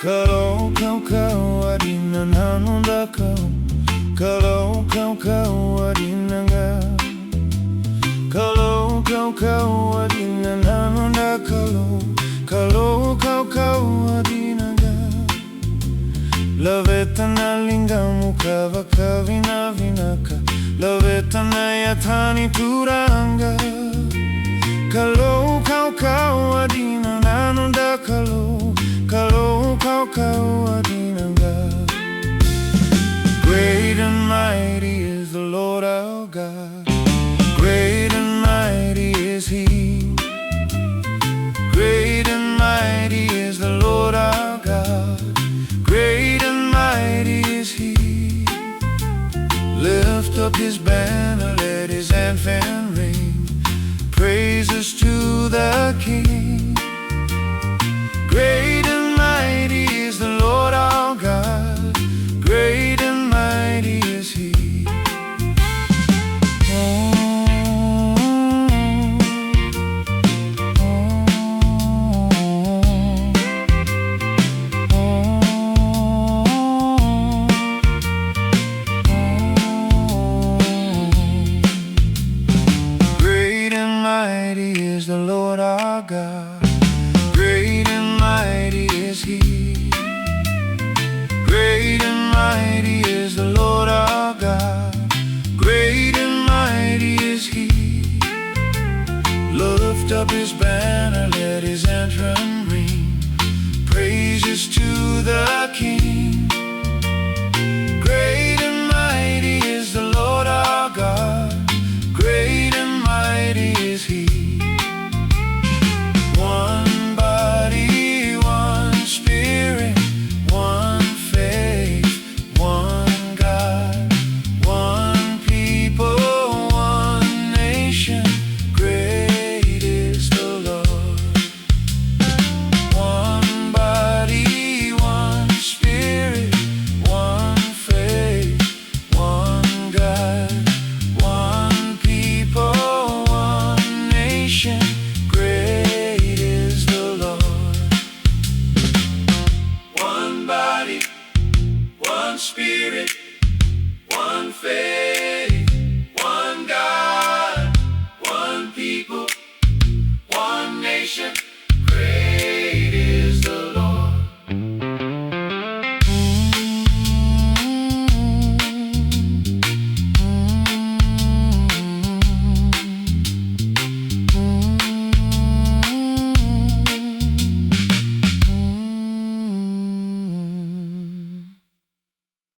Kalau kau di nananda kau, kalau kau di nanga, kalau kau di nananda kalau kau di naga. LAVETA na LIGAMU VAKAVINAVINAKA, LAVETA na YACANI TURAGA. Kalau kau di nananda kalau kau di naga. Great and mighty is the Lord our God. Great and mighty is He. Great and mighty is the Lord our God. Great and mighty is He. Lift up His banner, let His anthem ring. Praises to the King. Great and mighty is the Lord our God. Great and mighty is He. Great and mighty is the Lord our God. Great and mighty is He. Great and mighty is the Lord our God. Great and mighty is He. Lift up His banner, let His anthem ring. Praises to the King. Great and mighty is the Lord our God. Great and mighty is He. One body, one spirit, one faith, one God, one people, one nation. Great is the Lord. One body, one spirit, one faith, one God, one people, one nation. Great is the Lord. One body, one spirit, one faith, one God, one people, one nation.